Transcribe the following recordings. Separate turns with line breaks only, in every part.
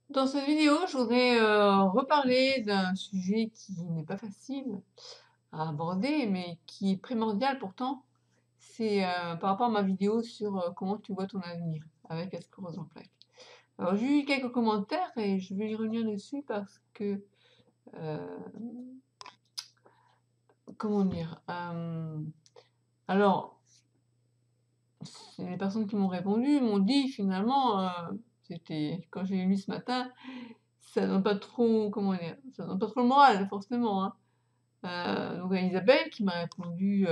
Dans cette vidéo, je voudrais reparler d'un sujet qui n'est pas facile à aborder, mais qui est primordial pourtant. C'est par rapport à ma vidéo sur comment tu vois ton avenir avec la sclérose en plaques. Alors j'ai eu quelques commentaires et je vais y revenir dessus parce que, euh, comment dire, alors c'est les personnes qui m'ont répondu m'ont dit finalement, c'était quand j'ai lu ce matin, ça donne pas trop, comment dire, ça donne pas trop le moral forcément, hein. Donc à Isabelle qui m'a répondu,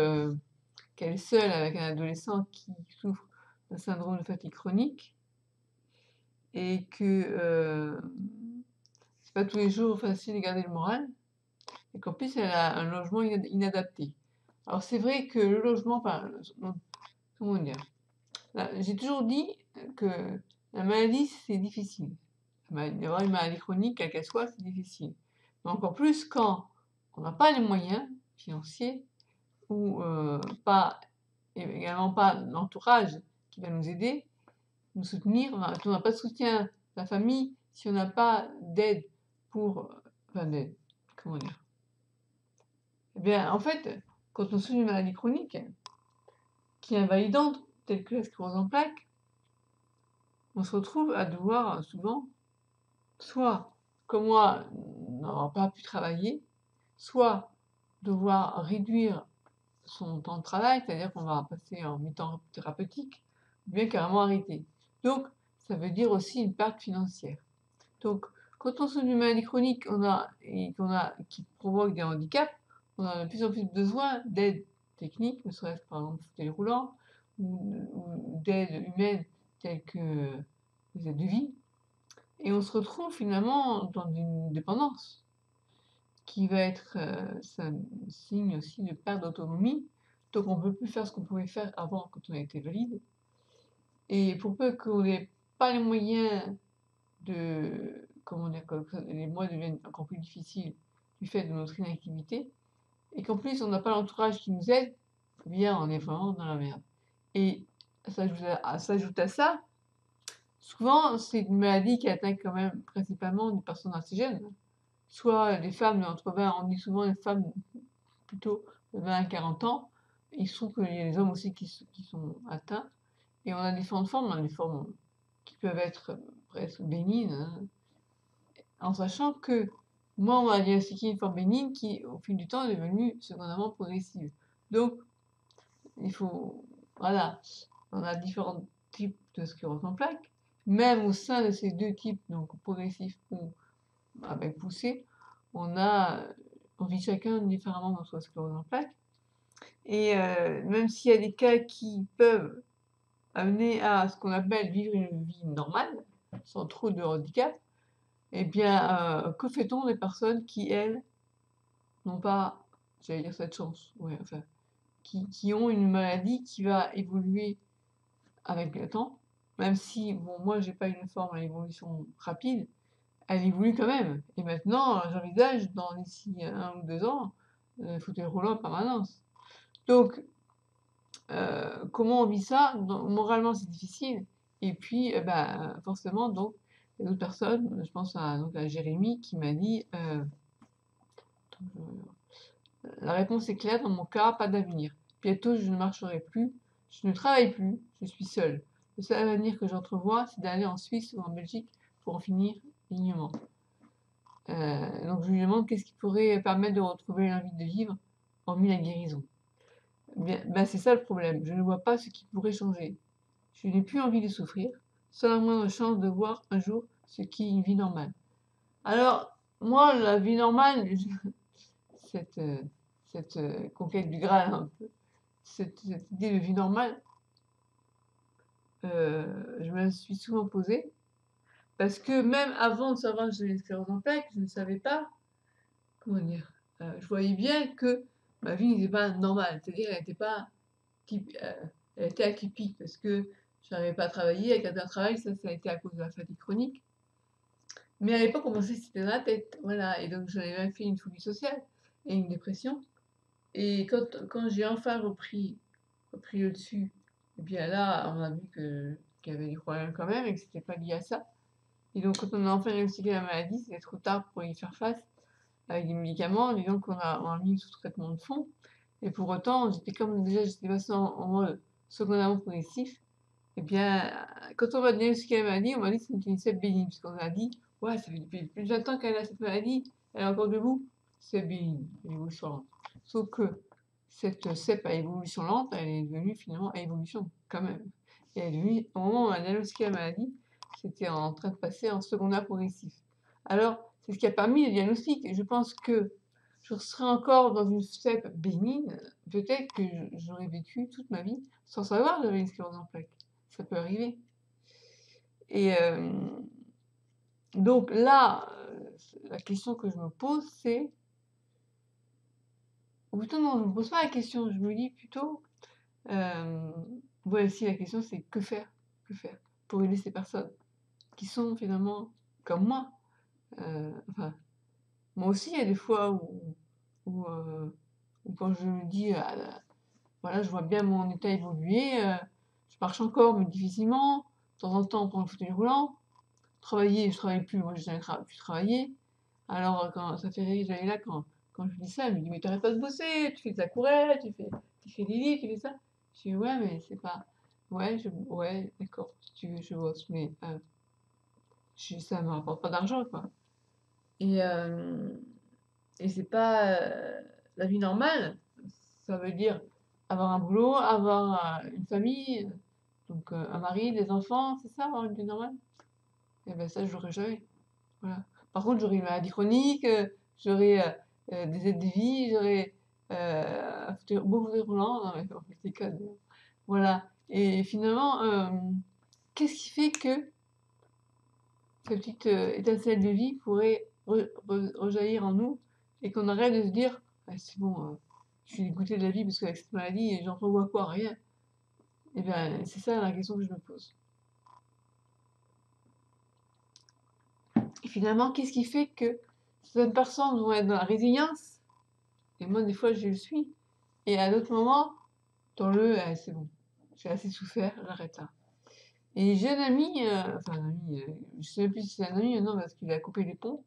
qu'elle est seule avec un adolescent qui souffre d'un syndrome de fatigue chronique et que, c'est pas tous les jours facile de garder le moral et qu'en plus elle a un logement inadapté. Alors c'est vrai que le logement, enfin, comment dire? Bah, j'ai toujours dit que la maladie c'est difficile. D'avoir une maladie chronique, quelle qu'elle soit, c'est difficile. Mais encore plus quand on n'a pas les moyens financiers ou pas, et également pas l'entourage qui va nous aider, nous soutenir. Si on n'a pas de soutien de la famille, si on n'a pas d'aide pour, enfin d'aide, comment dire? Eh bien, en fait, quand on souffre d'une maladie chronique qui est invalidante, telle que la sclérose en plaques, on se retrouve à devoir souvent, soit, comme moi, n'avoir pas pu travailler, soit devoir réduire son temps de travail, c'est-à-dire qu'on va passer en mi-temps thérapeutique, ou bien carrément arrêter. Donc, ça veut dire aussi une perte financière. Donc, quand on souffre d'une maladie chronique qui provoque des handicaps, on a de plus en plus besoin d'aide technique, ne serait-ce par exemple fauteuil roulant, ou d'aide humaine telle que les aides de vie. Et on se retrouve finalement dans une dépendance qui va être un signe aussi de perte d'autonomie. Donc on ne peut plus faire ce qu'on pouvait faire avant quand on était valide. Et pour peu qu'on n'ait pas les moyens de, comment dire, que les mois deviennent encore plus difficiles du fait de notre inactivité, et qu'en plus on n'a pas l'entourage qui nous aide, eh bien on est vraiment dans la merde. Et s'ajoute à ça, souvent c'est une maladie qui atteint quand même principalement des personnes assez jeunes, soit des femmes entre 20, on dit souvent les femmes plutôt de 20 à 40 ans. Il se trouve qu'il y a les hommes aussi qui sont atteints. Et on a différentes formes, on a des formes qui peuvent être presque bénignes, hein, en sachant que moi, on m'a diagnostiqué une forme bénigne qui, au fil du temps, est devenue secondairement progressive. Donc, il faut, voilà, on a différents types de sclérose en plaques. Même au sein de ces deux types, donc progressif ou avec poussée, on vit chacun différemment notre sclérose en plaques. Et même s'il y a des cas qui peuvent amener à ce qu'on appelle vivre une vie normale, sans trop de handicap, eh bien, que fait-on des personnes qui, elles, n'ont pas, j'allais dire cette chance, ouais, enfin, qui ont une maladie qui va évoluer avec le temps, même si, bon, moi, j'ai pas une forme à évolution rapide, elle évolue quand même. Et maintenant, j'envisage, d'ici 1 ou 2 ans, fauteuil roulant en permanence. Donc, comment on vit ça? Moralement, c'est difficile. Et puis, bah, forcément, donc, il y a d'autres personnes, je pense donc à Jérémy qui m'a dit, la réponse est claire, dans mon cas, pas d'avenir. Bientôt, je ne marcherai plus, je ne travaille plus, je suis seule. Le seul avenir que j'entrevois, c'est d'aller en Suisse ou en Belgique pour en finir dignement. Donc, je lui demande qu'est-ce qui pourrait permettre de retrouver l'envie de vivre, hormis la guérison. Bien, ben c'est ça le problème, je ne vois pas ce qui pourrait changer. Je n'ai plus envie de souffrir, sans la moindre chance de voir un jour ce qu'est une vie normale. Alors, moi, la vie normale, cette, cette conquête du Graal, un peu, cette idée de vie normale, je me la suis souvent posée, parce que même avant de savoir que j'avais une sclérose en plaques, je ne savais pas, comment dire, je voyais bien que ma vie n'était pas normale, c'est-à-dire elle n'était pas elle était atypique, parce que je n'arrivais pas à travailler, avec un travail, ça a été à cause de la fatigue chronique. Mais à l'époque, on pensait que c'était dans la tête, voilà. Et donc, j'avais même fait une phobie sociale et une dépression. Et quand j'ai enfin repris le dessus, et bien là, on a vu qu'il y avait des problèmes quand même et que c'était pas lié à ça. Et donc quand on a enfin diagnostiqué la maladie, c'était trop tard pour y faire face avec des médicaments et donc on a mis sous traitement de fond et pour autant, j'étais passée en mode secondairement progressif et bien, quand on m'a diagnostiqué la maladie, on m'a dit que c'était une cèpe bénigne puisqu'on a dit: «Ouais, ça fait depuis plus de 20 ans qu'elle a cette maladie, elle est encore debout, cèpe bénigne, évolution lente». Sauf que cette cèpe à évolution lente, elle est devenue finalement à évolution quand même et elle est devenue au moment où on a diagnostiqué la maladie, c'était en train de passer en secondaire progressif. Alors, c'est ce qui a permis le diagnostic et je pense que je serais encore dans une cèpe bénigne, peut-être que j'aurais vécu toute ma vie sans savoir que j'avais une sclérose en plaques. Ça peut arriver et donc là, la question que je me pose, c'est ou plutôt non, je me pose pas la question, je me dis plutôt, hem, ouais, si la question c'est que faire? Que faire pour aider ces personnes qui sont finalement comme moi? Enfin, moi aussi, il y a des fois où, où quand je me dis: «Ah voilà, je vois bien mon état évoluer, je marche encore mais difficilement, de temps en temps on prend le fauteuil roulant, travailler, je travaille plus, moi j'ai jamais plus travaillé». Alors, quand ça fait rire Jaïla quand je dis ça, elle me dit: «Mais tu arrêtes pas de bosser, tu fais de la courette, tu fais des livres, tu fais ça». Je dis: «Ouais, mais c'est pas ouais, d'accord, si tu veux, je bosse, mais ça me rapporte pas d'argent, quoi». Et et c'est pas, la vie normale. Ça veut dire avoir un boulot, avoir, une famille, donc un mari, des enfants, c'est ça avoir une vie normale? Et ben ça, je l'aurai jamais, voilà. Par contre, j'aurai une maladie chronique, j'aurai, des aides de vie, j'aurai, un beau fauteuil roulant, non mais je déconne, voilà et finalement, qu'est-ce qui fait que cette petite, étincelle de vie pourrait rejaillir en nous et qu'on arrête de se dire: «Ah c'est bon, je suis dégoûté de la vie parce qu'avec cette maladie, j'entrevois quoi? Rien». Et bien, c'est ça la question que je me pose. Et finalement, qu'est-ce qui fait que certaines personnes vont être dans la résilience et moi des fois je le suis et à d'autres moments dans le: «Ah c'est bon, j'ai assez souffert, j'arrête là». Et j'ai un ami, enfin un ami, je sais même plus si c'est un ami maintenant parce qu'il a coupé les ponts,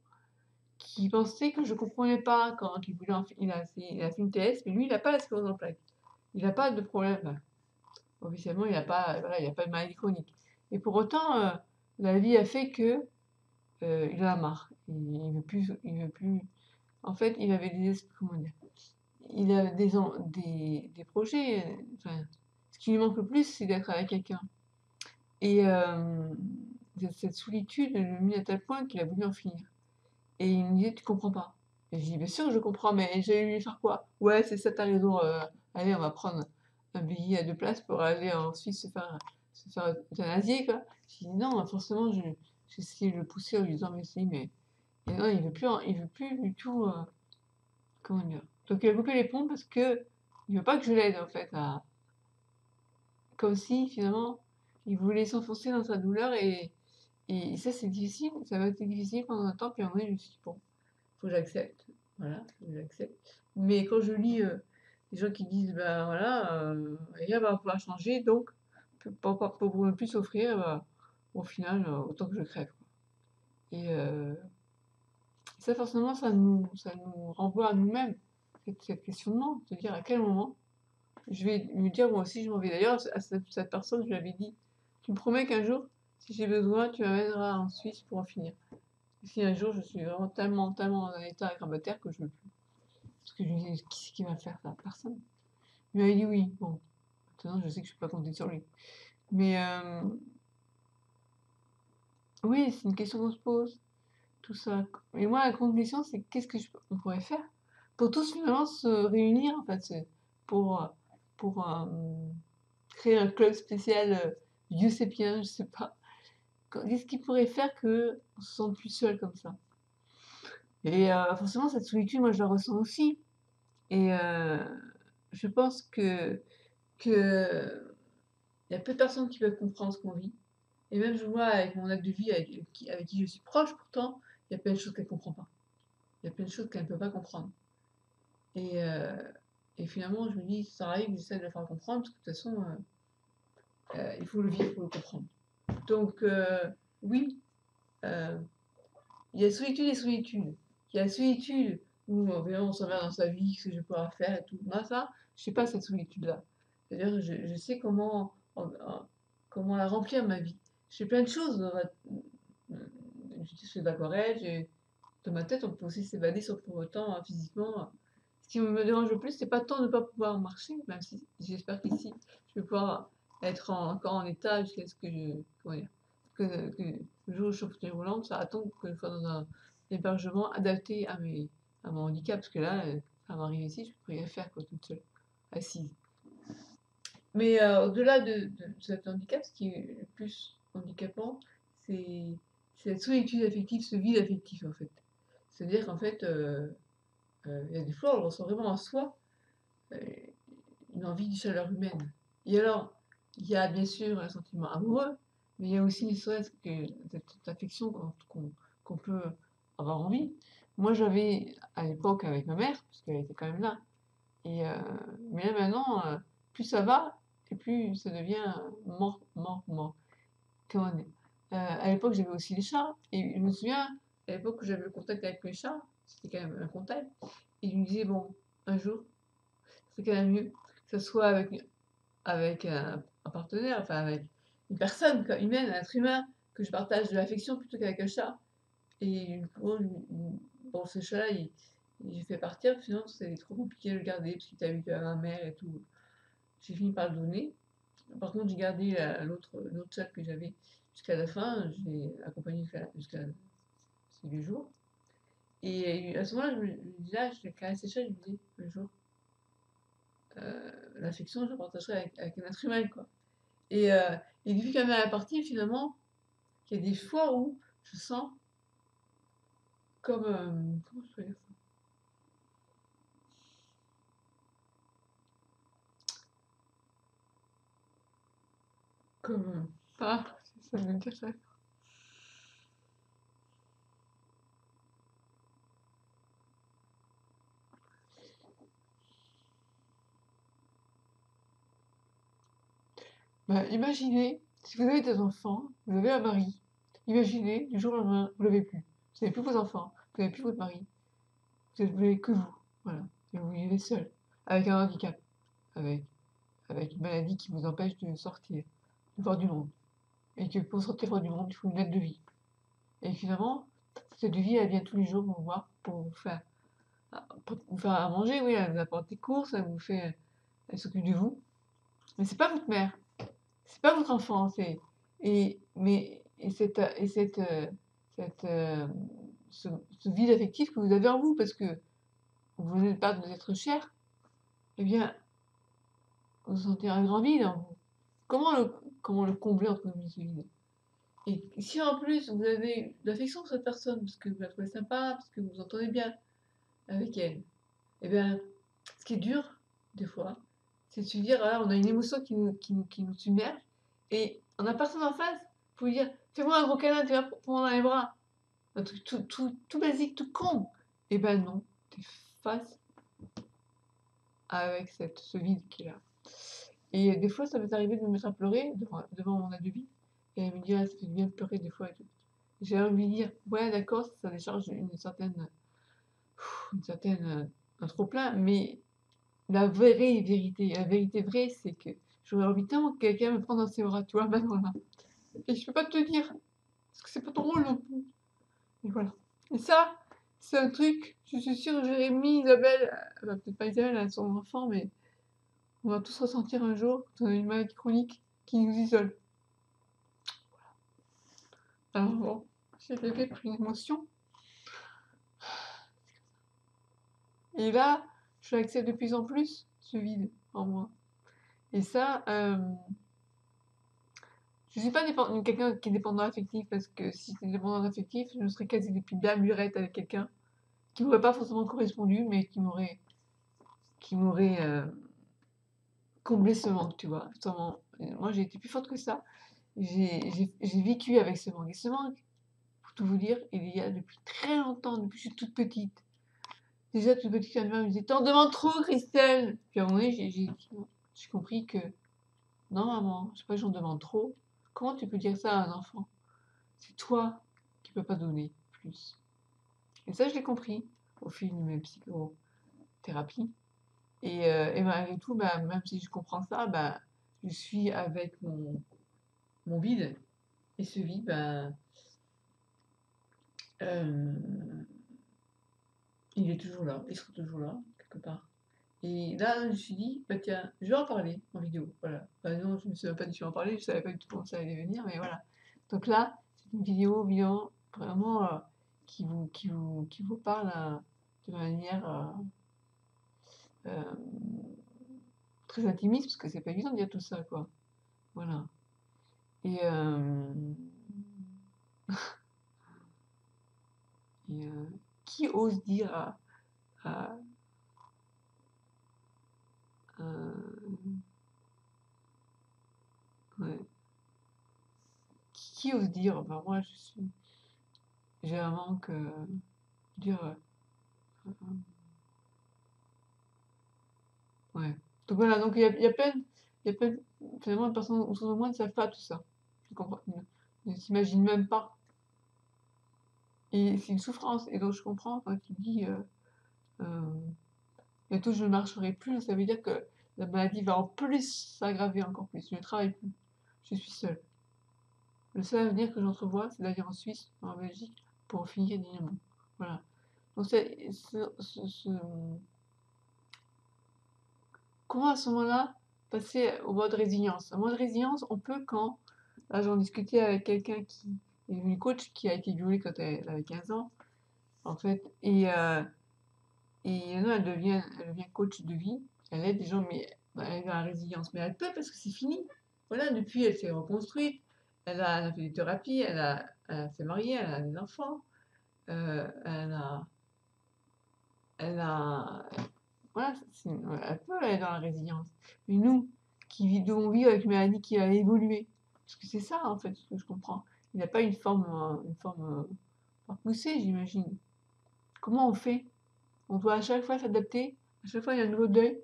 qui pensait que je comprenais pas quand il voulait il a fait une TS, mais lui il a pas la sclérose en plaques. Il a pas de problème, officiellement il a pas, voilà, il a pas de maladie chronique. Et pour autant, la vie a fait que, il en a marre. Il veut plus en fait, il avait comment dire? Il a des projets, enfin, ce qui lui manque le plus, c'est d'être avec quelqu'un. Et cette solitude le mit à tel point qu'il a voulu en finir. Et il me disait: «Tu comprends pas». Et je dis: «Bien sûr que je comprends, mais j'allais lui faire quoi?» «Ouais, c'est ça, tu as raison, allez, on va prendre un billet à 2 places pour aller en Suisse se faire euthanasier, quoi». Je dis: «Non, forcément», j'ai essayé de le pousser en lui disant: «Mais si, mais» et non, il veut plus du tout, comment dire? Donc il a coupé les ponts parce qu'il veut pas que je l'aide, en fait, à comme si finalement, il voulait s'enfoncer dans sa douleur et ça, c'est difficile, ça m'a été difficile pendant un temps, puis à un moment donné, je me suis dit: «Bon». Faut que j'accepte, voilà, faut que j'accepte. Mais quand je lis, des gens qui disent: «Ben voilà, rien va pouvoir changer donc pour ne plus souffrir, bah, au final, autant que je crève, quoi». Et ça forcément ça nous renvoie à nous-mêmes, cette questionnement, de dire à quel moment je vais me dire moi aussi je m'en vais. D'ailleurs à cette personne je lui avais dit: «Tu me promets qu'un jour, si j'ai besoin, tu m'amèneras en Suisse pour en finir?» Si un jour je suis vraiment tellement dans un état grabataire que je veux plus. Parce que je me disais: «Qui c'est qui va faire ça? Personne». Il m'avait dit: «Oui». Bon, maintenant je sais que je peux pas compter sur lui. Mais oui, c'est une question qu'on se pose, tout ça. Et moi, la grande question, c'est qu'est-ce que on pourrait faire pour tous finalement se réunir, en fait, c'est pour, pour, créer un club spécial, Vieux Sépien, je sais pas. Qu'est-ce qui pourrait faire qu'on se sente plus seul comme ça? Et forcément cette solitude, moi je la ressens aussi et je pense que il y a peu de personnes qui peuvent comprendre ce qu'on vit et même je vois avec mon acte de vie avec qui je suis proche pourtant, il y a plein de choses qu'elle comprend pas. Il y a plein de choses qu'elle ne peut pas comprendre et finalement je me dis: «Ça arrive, j'essaie de la faire comprendre parce que de toute façon, il faut le vivre pour le comprendre». Donc oui, heu, il y a solitude et solitude. Il y a solitude où, vraiment on s'emmerde dans sa vie, ce que je vais pouvoir faire et tout. Moi ça, j'ai pas cette solitude-là. C'est-à-dire je sais comment la remplir ma vie. J'ai plein de choses dans je fais de l'aquarelle, j'ai dans ma tête, on peut aussi s'évader sans pour autant, physiquement, ce qui me dérange le plus, c'est pas tant de ne pas pouvoir marcher, même si j'espère qu'ici, je vais pouvoir être encore en état jusqu'à ce que je comment dire? Que le jour où je suis en fauteuil roulant, ça attend que je sois dans un hébergement adapté à mon handicap, parce que là, ça m'arrive ici, je peux rien faire quoi, toute seule, assise. Mais au-delà de cet handicap, ce qui est le plus handicapant, c'est cette solitude affective, ce vide affectif, en fait. C'est-à-dire qu'en fait, il y a des fois, on ressent vraiment en soi, heu, une envie de chaleur humaine. Et alors, il y a bien sûr un sentiment amoureux, mais il y a aussi ne serait-ce que cette affection qu'on peut avoir envie. Moi, j'avais à l'époque avec ma mère, parce qu'elle était quand même là, et mais là maintenant, plus ça va et plus ça devient mort, mort, mort. Comment dire? À l'époque, j'avais aussi les chats et je me souviens, à l'époque où j'avais le contact avec les chats, c'était quand même un contact, et je me disais: «Bon, un jour, c'est quand même mieux que ça soit avec un partenaire, enfin avec une personne quoi, humaine, un être humain, que je partage de l'affection plutôt qu'avec un chat». Et bon, bon ce chat-là, j'ai fait partir, finalement c'était trop compliqué de le garder parce qu'il était habitué à ma mère et tout. J'ai fini par le donner. Par contre, j'ai gardé l'autre chat que j'avais jusqu'à la fin, je l'ai accompagné jusqu'à ses 8 jours. Et à ce moment-là, je me disais, ah, je vais caresser le chat, je me dis, un jour, l'affection, je la partagerai avec un être humain, quoi. Et, euh, et depuis qu'elle est partie, finalement, il y a des fois où je sens comme, comment je peux dire ça? Comme, ah, ça veut dire ça. Bah, imaginez, si vous avez des enfants, vous avez un mari, imaginez, du jour au lendemain, vous l'avez plus. Vous n'avez plus vos enfants, vous n'avez plus votre mari, vous n'avez que vous, voilà. Et vous vivez seul, avec un handicap, avec, avec une maladie qui vous empêche de sortir, de voir du monde. Et que pour sortir voir du monde, il faut une aide de vie. Et finalement, cette aide de vie, elle vient tous les jours vous voir pour vous faire à manger, oui, elle vous apporte des courses, elle s'occupe de vous. Mais c'est pas votre mère. C'est pas votre enfant, c'est et cette, ce vide affectif que vous avez en vous parce que vous venez de perdre votre être cher, eh bien, vous sentez un grand vide en vous. Comment le combler entre guillemets ce vide? Et si en plus vous avez de l'affection pour cette personne, parce que vous la trouvez sympa, parce que vous vous entendez bien avec elle, eh bien, ce qui est dur, des fois, c'est de se dire, voilà, on a une émotion qui nous submerge, et on a personne en face pour lui dire, fais-moi un gros câlin, tu vas prendre dans les bras. Un truc tout basique, tout con. Eh ben non, t'es face avec ce vide qui est là. Et des fois, ça m'est arrivé de me mettre à pleurer devant mon aide de vie, et elle me dit, ah, ça fait du bien de pleurer des fois et tout. J'ai envie de dire, ouais, d'accord, ça décharge une certaine, un trop plein, mais la vérité vraie, c'est que j'aurais envie tellement que quelqu'un me prenne dans ses bras, tu vois, maintenant là. Et je peux pas te dire, parce que c'est pas ton rôle non plus. Et voilà. Et ça, c'est un truc, je suis sûre, Jérémie, Isabelle, bah, peut-être pas Isabelle, elle a son enfant, mais on va tous ressentir un jour quand on a une maladie chronique qui nous isole. Alors bon, j'ai rêvé pour une émotion. Et là, je l'accepte de plus en plus, ce vide en moi. Et ça, je suis pas quelqu'un qui est dépendant affectif, parce que si j'étais dépendant affectif, je me serais cassé des pieds d'âme lurette avec quelqu'un qui m'aurait pas forcément correspondu, mais qui m'aurait comblé ce manque, tu vois. Moi, j'ai été plus forte que ça. J'ai vécu avec ce manque. Et ce manque, pour tout vous dire, il y a depuis très longtemps, depuis que je suis toute petite. Déjà, toute petite, ma mère me disait, t'en demandes trop, Christelle. Puis à un moment donné, j'ai compris que non, maman, je sais pas, j'en demande trop. Comment tu peux dire ça à un enfant? C'est toi qui peux pas donner plus. Et ça, je l'ai compris au fil de mes psychothérapies. Et malgré tout, bah, même si je comprends ça, bah, je suis avec mon vide. Et ce vide, bah, il est toujours là, il sera toujours là, quelque part. Et là, je me suis dit, bah tiens, je vais en parler en vidéo. Voilà. Bah non, je ne me suis même pas dit que je vais en parler, je savais pas du tout comment ça allait venir, mais voilà. Donc là, c'est une vidéo vraiment qui vous parle de manière euh, très intimiste, parce que c'est pas évident de dire tout ça, quoi. Voilà. Et, et, qui ose dire à, ouais, qui ose dire, bah moi j'ai un manque, dire, ouais. Donc voilà, donc il y a plein, finalement, de personnes autour de moi ne savent pas tout ça. Je comprends, ne s'imaginent même pas. Et c'est une souffrance. Et donc je comprends quand il dit bientôt je ne marcherai plus, ça veut dire que la maladie va en plus s'aggraver encore plus. Je ne travaille plus. Je suis seule. Le seul avenir que j'entrevois, c'est d'aller en Suisse, en Belgique, pour finir dignement. Voilà. Donc comment à ce moment-là passer au mode résilience? Au mode résilience, on peut quand, là j'en discutais avec quelqu'un qui est une coach qui a été violée quand elle avait 15 ans, en fait, et non, elle devient coach de vie, elle aide des gens, mais bah, elle est dans la résilience, mais elle peut parce que c'est fini. Voilà, depuis elle s'est reconstruite, elle a fait des thérapies, elle s'est mariée, elle a des enfants, elle a, elle a, voilà, elle peut aller dans la résilience. Mais nous, devons vivre avec une maladie qui a évolué, parce que c'est ça en fait ce que je comprends. Il n'y a pas une forme par poussée, j'imagine. Comment on fait? On doit à chaque fois s'adapter, à chaque fois il y a un nouveau deuil,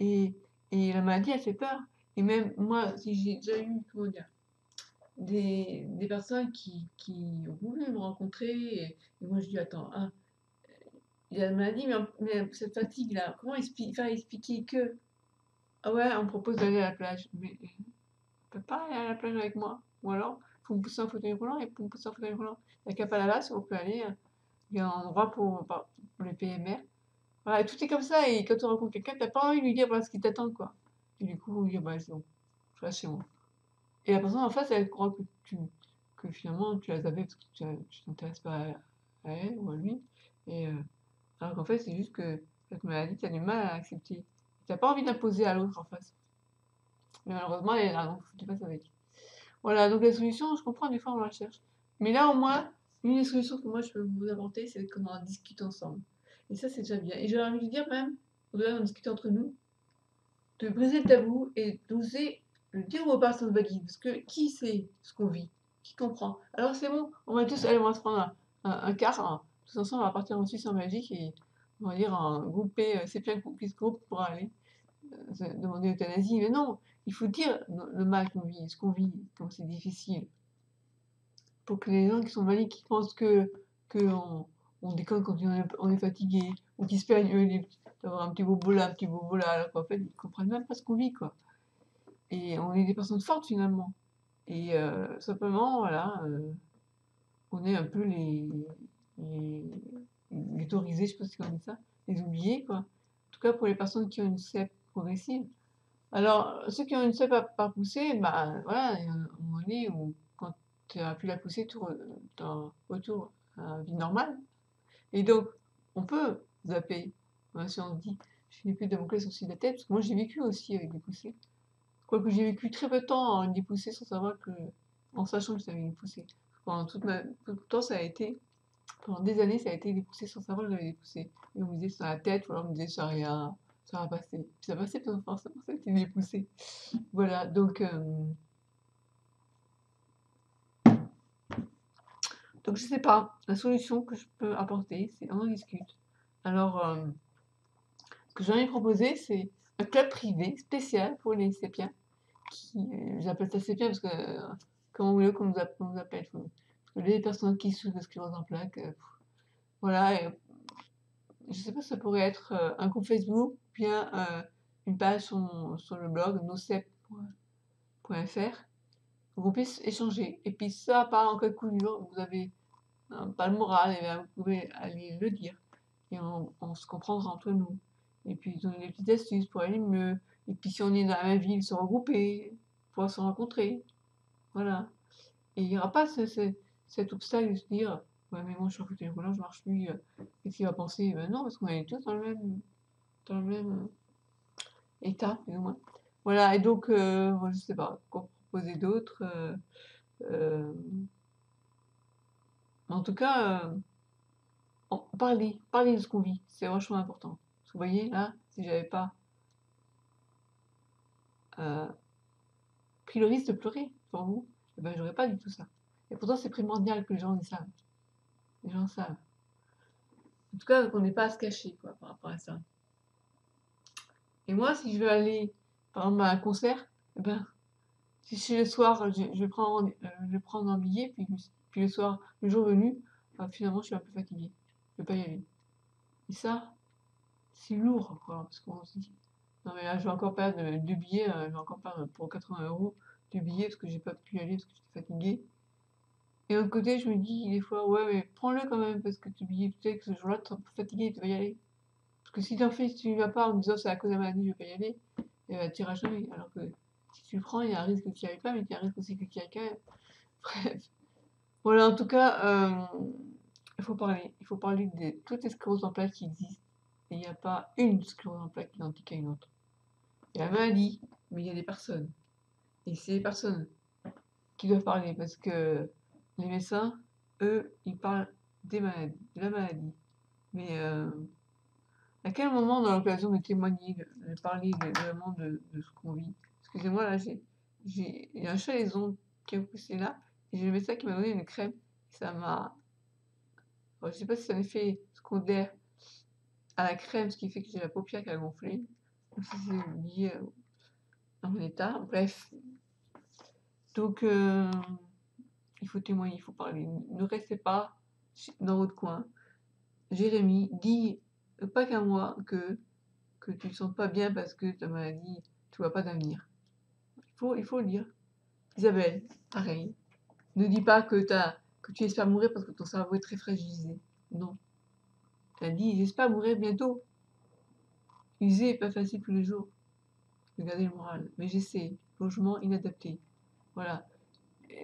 et, et la maladie elle fait peur. Et même moi, si j'ai déjà eu, comment dire, des personnes qui ont voulu me rencontrer, et moi je dis attends, hein, il y a la maladie, mais cette fatigue là, comment faire expliquer que ah ouais, on me propose d'aller à la plage, mais on peut pas aller à la plage avec moi. Ou alors, faut me pousser en fauteuil roulant et pour me pousser en fauteuil roulant. Il n'y a qu'à Palavas, on peut aller, il y a un endroit pour les PMR. Voilà, et tout est comme ça, et quand on rencontre quelqu'un, t'as pas envie de lui dire voilà ce qui t'attend, quoi. Et du coup, on lui dit bah c'est bon, je reste chez moi. Et la personne en face, elle croit que finalement tu la avais parce que tu t'intéresses pas à elle ou à lui. Et alors qu'en fait, c'est juste que cette maladie, t'as du mal à l'accepter. T'as pas envie d'imposer à l'autre en face. Mais malheureusement, elle est là, donc faut que tu fasses avec. Voilà, donc la solution, je comprends, des fois on la cherche. Mais là, au moins, une des solutions que moi je peux vous apporter, c'est qu'on en discute ensemble. Et ça, c'est déjà bien. Et j'ai envie de dire même, au-delà d'en discuter entre nous, de briser le tabou et d'oser le dire aux personnes valides. Parce que qui sait ce qu'on vit? Qui comprend? Alors c'est bon, on va tous, allez, on va se prendre un car, tous ensemble, on va partir en Suisse, en Belgique, et on va dire un groupé, c'est bien qu'on puisse groupe pour aller demander l'euthanasie. Mais non, il faut dire le mal qu'on vit, ce qu'on vit, comme c'est difficile. Pour que les gens qui sont valides, qui pensent on déconne quand on est fatigué, ou qui se plaignent eux d'avoir un petit bobo là, un petit bobo là, alors qu'en fait ils comprennent même pas ce qu'on vit, quoi. Et on est des personnes fortes finalement. Et simplement, voilà, on est un peu les, les autorisés, je sais pas si on dit ça, les oubliés, quoi. En tout cas pour les personnes qui ont une CEP progressive. Alors, ceux qui ont une CEP à pas pousser, bah voilà, il y a un moment donné où quand tu as pu la pousser, tu retour à la vie normale. Et donc, on peut zapper. Hein, si on se dit, je n'ai plus de Damoclès au-dessus de la tête, parce que moi j'ai vécu aussi avec des poussées. Quoique j'ai vécu très peu de temps en des poussées sans savoir que, en sachant que j'avais une poussée. Pendant tout le temps, ça a été, pendant des années, ça a été des poussées sans savoir que j'avais des poussées. Et on me disait c'est la tête, ou alors on me disait c'est rien, ça va passer. Puis ça passait pas forcément, ça a été des poussées. Voilà, donc je sais pas, la solution que je peux apporter, c'est on en discute. Alors, ce que j'ai envie de proposer, c'est un club privé spécial pour les sépiens, qui, j'appelle ça sépien parce que, comment vous voulez qu'on nous appelle, faut Les personnes qui souffrent de sclérose en plaques, voilà, je sais pas, ça pourrait être, un groupe Facebook, bien, une page sur le blog nocep.fr où on puisse échanger et puis ça part en cas de coup dur, vous avez, pas le moral et bien vous pouvez aller le dire et on se comprendra entre nous et puis donner des petites astuces pour aller mieux et puis si on est dans la même ville, se regrouper, pouvoir se rencontrer, voilà et il y aura pas cet obstacle de se dire: «Ouais mais moi je suis en fauteuil roulant, je marche plus, qu'est-ce qu'il va penser?» Ben non, parce qu'on est tous dans le même état plus ou moins. Voilà et donc moi je sais pas quoi proposer d'autre, hem, en tout cas, parler de ce qu'on vit, c'est vachement important. Parce que vous voyez là, si j'avais pas, heu, pris le risque de pleurer pour vous, et ben j'aurais pas dit tout ça et pourtant c'est primordial que les gens le savent. Les gens savent. En tout cas qu'on n'ait pas à se cacher quoi par rapport à ça et moi si je veux aller par exemple à un concert, et ben si c'est le soir, je vais prendre un billet puis le soir, le jour venu, finalement je suis un peu fatiguée, je vais pas y aller et ça, c'est lourd quoi parce qu'on se dit: «Non mais là je vais encore perdre, 2 billets, je vais encore perdre pour 80 € de billets parce que j'ai pas pu y aller parce que j'étais fatiguée» et de l'autre côté je me dis des fois: «Ouais mais prends-le quand même parce que ton billet, peut-être que ce jour-là tu seras un peu fatiguée, tu vas y aller». Parce que si tu en fais, si tu y vas pas en disant: «C'est à cause de la maladie, je vais pas y aller» et bah, tu iras jamais alors que si tu le prends, il y a un risque que tu y ailles pas mais il y a un risque aussi que tu y ailles quand même. Bref, voilà en tout cas, il faut parler de toutes les scléroses en plaques qui existent et il y a pas une sclérose en plaques identique à une autre. Il y a la maladie, mais il y a des personnes et c'est les personnes qui doivent parler parce que les médecins, eux, ils parlent des maladies, de la maladie. Mais, à quel moment on a l'occasion de témoigner, de parler vraiment de ce qu'on vit? Excusez-moi là, il y a un chalaison qui a poussé là et j'ai le médecin qui m'a donné une crème. Ça m'a je sais pas si c'est un effet secondaire à la crème, ce qui fait que j'ai la paupière qui a gonflé, ou si c'est lié, à mon état, bref. Donc il faut témoigner, il faut parler. Ne restez pas dans votre coin. Jérémy, dis pas qu'à moi que tu te sens pas bien parce que ta maladie, tu vois pas d'avenir. Il faut le dire. Isabelle, pareil. Ne dis pas que tu espères mourir parce que ton cerveau est très fragilisé. Non. Tu as dit: «J'espère mourir bientôt». User est pas facile tous les jours de garder le moral, mais j'essaie. Logement inadapté. Voilà.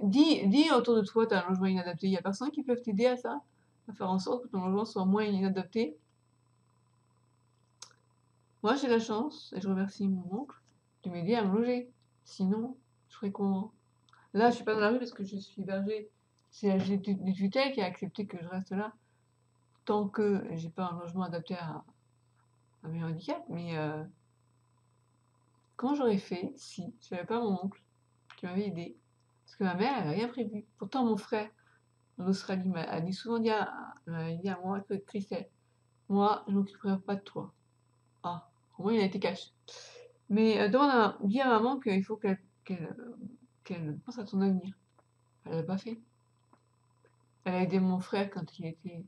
Dis autour de toi, tu as un logement inadapté. Il y a personne qui peut t'aider à ça? À faire en sorte que ton logement soit moins inadapté? Moi, j'ai la chance, et je remercie mon oncle, de m'aider à me loger. Sinon, je ferais comment? Là, je suis pas dans la rue parce que je suis hébergée. C'est la des tutelles qui a accepté que je reste là, tant que j'ai pas un logement adapté à mes handicaps, mais comment j'aurais fait si j'avais pas mon oncle qui m'avait aidée? Parce que ma mère, elle a rien prévu. Pourtant mon frère en Australie a dit souvent dit à moi: «Christelle, moi, je m'occuperai pas de toi». Ah, au moins il a été cash. Mais dis à maman qu'il faut qu'elle pense à son avenir. Elle l'a pas fait. Elle a aidé mon frère quand il était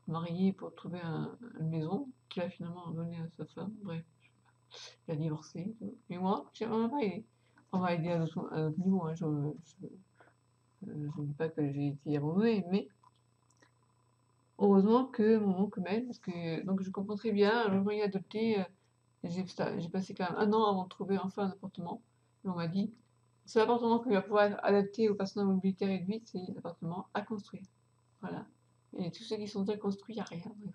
marié pour trouver une maison qu'il a finalement donnée à sa femme. Bref, il a divorcé et tout. Mais moi, on m'a pas aidée. On m'a aidée à notre niveau, hein, je dis pas que j'ai été abandonnée, mais heureusement que mon oncle m'aide parce que donc je comprends très bien, un logement inadapté, j'ai passé quand même 1 an avant de trouver enfin un appartement et on m'a dit: «Le seul appartement qui va pouvoir être adapté aux personnes à mobilité réduite, c'est l'appartement à construire». Voilà et tous ceux qui sont déjà construits, il y a rien donc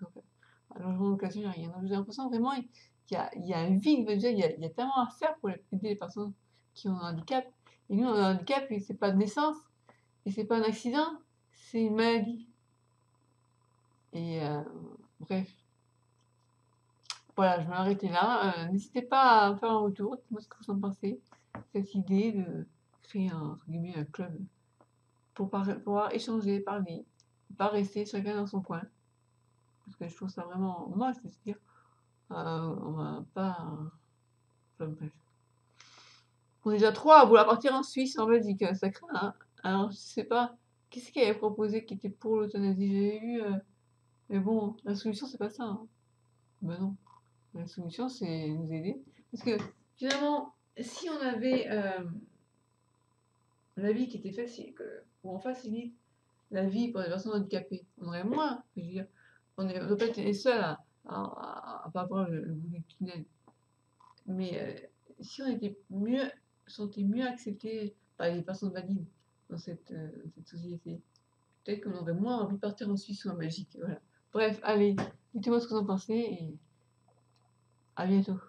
un logement d'occasion, il y a rien. Donc j'ai l'impression vraiment il y a un vide, déjà il y a tellement à faire pour aider les personnes qui ont un handicap et nous on a un handicap et c'est pas de naissance et c'est pas un accident, c'est une maladie et bref. Voilà, je vais m'arrêter là, n'hésitez pas à me faire un retour, dites-moi ce que vous en pensez. Cette idée de créer un entre guillemets «un club» pour pouvoir échanger, parler, pas rester chacun dans son coin. Parce que je trouve ça vraiment moche de se dire, on va pas enfin bref. On est déjà 3 à vouloir partir en Suisse, en Belgique, ça craint, hein. Alors je sais pas qu'est-ce qu'il avait proposé qui était pour l'euthanasie? J'avais vu, mais bon, la solution c'est pas ça, hein. Bah non, la solution c'est nous aider. Parce que finalement, si on avait, la vie qui était facile, où on facilite la vie pour les personnes handicapées, on aurait moins, je veux dire, on doit pas être les seuls à pas voir le bout du tunnel. Mais si on était mieux, sentait mieux acceptés par les personnes valides dans cette société, peut-être qu'on aurait moins envie de partir en Suisse ou en Belgique. Voilà. Bref, allez, dites-moi ce que vous en pensez et à bientôt.